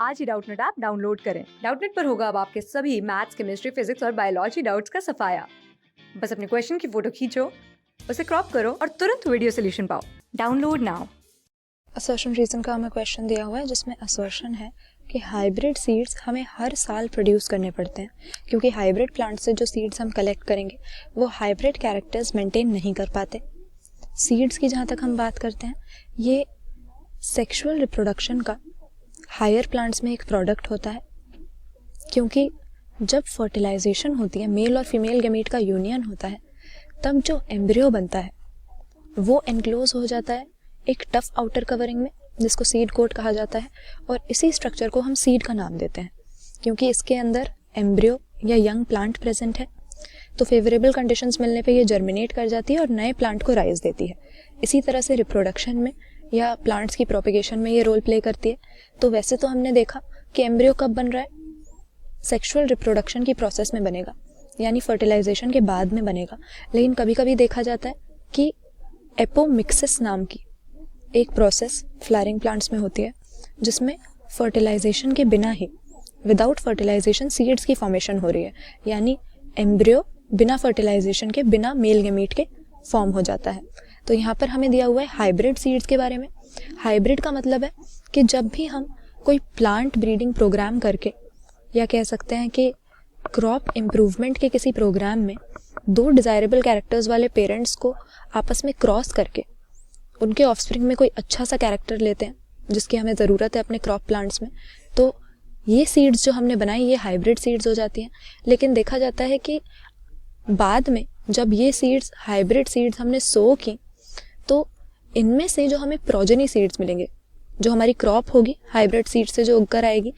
आज ही Doubtnut app download करें। Doubtnut पर होगा अब आपके सभी मैथ्स, केमिस्ट्री, फिजिक्स और बायोलॉजी डाउट्स का सफाया। बस अपने क्वेश्चन की फोटो खींचो, उसे क्रॉप करो और तुरंत वीडियो सोल्यूशन पाओ। Download now. असर्शन रीजन का हमें क्वेश्चन दिया हुआ है जिसमें असर्शन है कि हाइब्रिड सीड्स हमें हर साल प्रोड्यूस करने पड़ते हैं, क्योंकि हाइब्रिड प्लांट से जो सीड्स हम कलेक्ट करेंगे वो हाइब्रिड कैरेक्टर्स मेंटेन नहीं कर पाते। सीड्स की जहाँ तक हम बात करते हैं, ये सेक्सुअल रिप्रोडक्शन का हायर प्लांट्स में एक प्रोडक्ट होता है, क्योंकि जब फर्टिलाइजेशन होती है, मेल और फीमेल गैमीट का यूनियन होता है, तब जो एम्ब्रियो बनता है वो एनक्लोज हो जाता है एक टफ आउटर कवरिंग में जिसको सीड कोट कहा जाता है, और इसी स्ट्रक्चर को हम सीड का नाम देते हैं क्योंकि इसके अंदर एम्ब्रियो या यंग प्लांट प्रेजेंट है। तो फेवरेबल कंडीशंस मिलने पे ये जर्मिनेट कर जाती है और नए प्लांट को राइज देती है। इसी तरह से रिप्रोडक्शन में या प्लांट्स की प्रोपिगेशन में ये रोल प्ले करती है। तो वैसे तो हमने देखा कि एम्ब्रियो कब बन रहा है, सेक्सुअल रिप्रोडक्शन की प्रोसेस में बनेगा, यानी फर्टिलाइजेशन के बाद में बनेगा। लेकिन कभी कभी देखा जाता है कि एपोमिक्सिस नाम की एक प्रोसेस फ्लावरिंग प्लांट्स में होती है जिसमें फर्टिलाइजेशन के बिना ही, विदाउट फर्टिलाइजेशन, सीड्स की फॉर्मेशन हो रही है, यानी एम्ब्रियो बिना फर्टिलाइजेशन के, बिना मेल गैमीट के फॉर्म हो जाता है। तो यहाँ पर हमें दिया हुआ है हाइब्रिड सीड्स के बारे में। हाइब्रिड का मतलब है कि जब भी हम कोई प्लांट ब्रीडिंग प्रोग्राम करके, या कह सकते हैं कि क्रॉप इम्प्रूवमेंट के किसी प्रोग्राम में दो डिजायरेबल कैरेक्टर्स वाले पेरेंट्स को आपस में क्रॉस करके उनके ऑफस्प्रिंग में कोई अच्छा सा कैरेक्टर लेते हैं जिसकी हमें ज़रूरत है अपने क्रॉप प्लांट्स में, तो ये सीड्स जो हमने बनाई ये हाइब्रिड सीड्स हो जाती हैं। लेकिन देखा जाता है कि बाद में जब ये सीड्स, हाइब्रिड सीड्स हमने सो की, तो इनमें से जो हमें प्रोजेनी सीड्स मिलेंगे, जो हमारी क्रॉप होगी हाइब्रिड सीड्स से जो उगकर आएगी,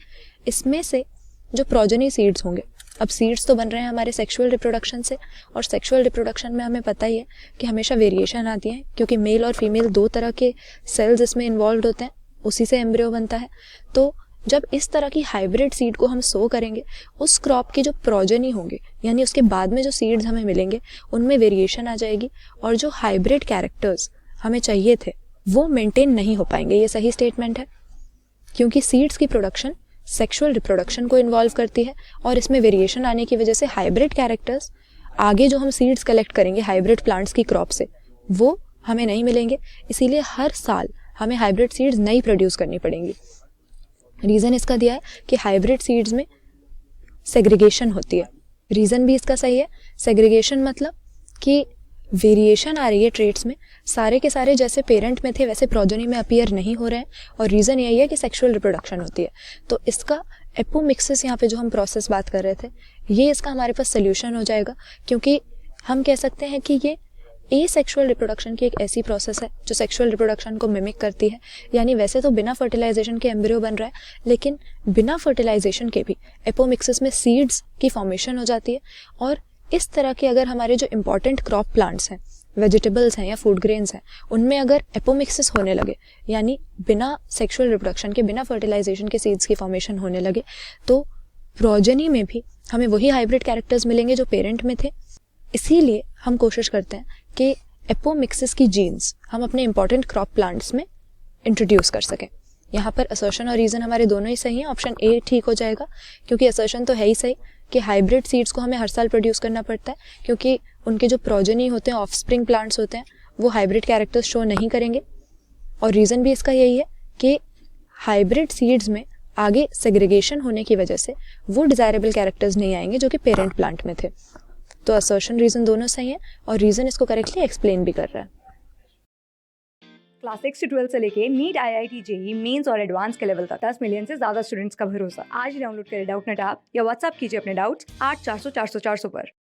इसमें से जो प्रोजेनी सीड्स होंगे, अब सीड्स तो बन रहे हैं हमारे सेक्सुअल रिप्रोडक्शन से, और सेक्सुअल रिप्रोडक्शन में हमें पता ही है कि हमेशा वेरिएशन आती है, क्योंकि मेल और फीमेल दो तरह के सेल्स इसमें इन्वॉल्व होते हैं, उसी से एम्ब्रियो बनता है। तो जब इस तरह की हाइब्रिड सीड को हम सो करेंगे, उस क्रॉप के जो प्रोजेनी होंगे, यानी उसके बाद में जो सीड्स हमें मिलेंगे, उनमें वेरिएशन आ जाएगी, और जो हाइब्रिड कैरेक्टर्स हमें चाहिए थे वो मेंटेन नहीं हो पाएंगे। ये सही स्टेटमेंट है, क्योंकि सीड्स की प्रोडक्शन सेक्सुअल रिप्रोडक्शन को इन्वॉल्व करती है, और इसमें वेरिएशन आने की वजह से हाइब्रिड कैरेक्टर्स, आगे जो हम सीड्स कलेक्ट करेंगे हाइब्रिड प्लांट्स की क्रॉप से, वो हमें नहीं मिलेंगे। इसीलिए हर साल हमें हाइब्रिड सीड्स नई प्रोड्यूस करनी पड़ेंगी। रीज़न इसका दिया है कि हाइब्रिड सीड्स में सेग्रीगेशन होती है। रीज़न भी इसका सही है। सेग्रीगेशन मतलब कि वेरिएशन आ रही है ट्रेट्स में, सारे के सारे जैसे पेरेंट में थे वैसे प्रोजेनी में अपीयर नहीं हो रहे हैं, और रीज़न यही है कि सेक्सुअल रिप्रोडक्शन होती है। तो इसका एपोमिक्सिस, यहाँ पे जो हम प्रोसेस बात कर रहे थे, ये इसका हमारे पास सोल्यूशन हो जाएगा, क्योंकि हम कह सकते हैं कि ये एसेक्सुअल रिप्रोडक्शन की एक ऐसी प्रोसेस है जो सेक्सुअल रिप्रोडक्शन को मिमिक करती है। यानी वैसे तो बिना फर्टिलाइजेशन के एम्ब्रियो बन रहा है, लेकिन बिना फर्टिलाइजेशन के भी एपोमिक्सिस में सीड्स की फॉर्मेशन हो जाती है। और इस तरह के अगर हमारे जो इम्पॉर्टेंट क्रॉप प्लांट्स हैं, वेजिटेबल्स हैं या फूड ग्रेन्स हैं, उनमें अगर एपोमिक्सिस होने लगे, यानी बिना सेक्सुअल रिप्रोडक्शन के, बिना फर्टिलाइजेशन के सीड्स की फॉर्मेशन होने लगे, तो प्रोजेनी में भी हमें वही हाइब्रिड कैरेक्टर्स मिलेंगे जो पेरेंट में थे। इसीलिए हम कोशिश करते हैं कि एपोमिक्सिस की जीन्स हम अपने इंपॉर्टेंट क्रॉप प्लांट्स में इंट्रोड्यूस कर सकें। यहाँ पर असर्शन और रीज़न हमारे दोनों ही सही हैं। ऑप्शन ए ठीक हो जाएगा, क्योंकि असर्शन तो है ही सही कि हाइब्रिड सीड्स को हमें हर साल प्रोड्यूस करना पड़ता है, क्योंकि उनके जो प्रोजेनी होते हैं, ऑफस्प्रिंग प्लांट्स होते हैं, वो हाइब्रिड कैरेक्टर्स शो नहीं करेंगे। और रीज़न भी इसका यही है कि हाइब्रिड सीड्स में आगे सेग्रीगेशन होने की वजह से वो डिजायरेबल कैरेक्टर्स नहीं आएंगे जो कि पेरेंट प्लांट में थे। तो असर्शन रीज़न दोनों सही है, और रीज़न इसको करेक्टली एक्सप्लेन भी कर रहा है। क्लास 6 से 12 से लेके नीट, IIT, जेई मेंस और एडवांस के लेवल तक 10 मिलियन से ज्यादा स्टूडेंट्स का भरोसा। आज ही डाउनलोड करें डाउटनेट ऐप या व्हाट्सएप कीजिए अपने डाउट्स 8400 400 400 पर।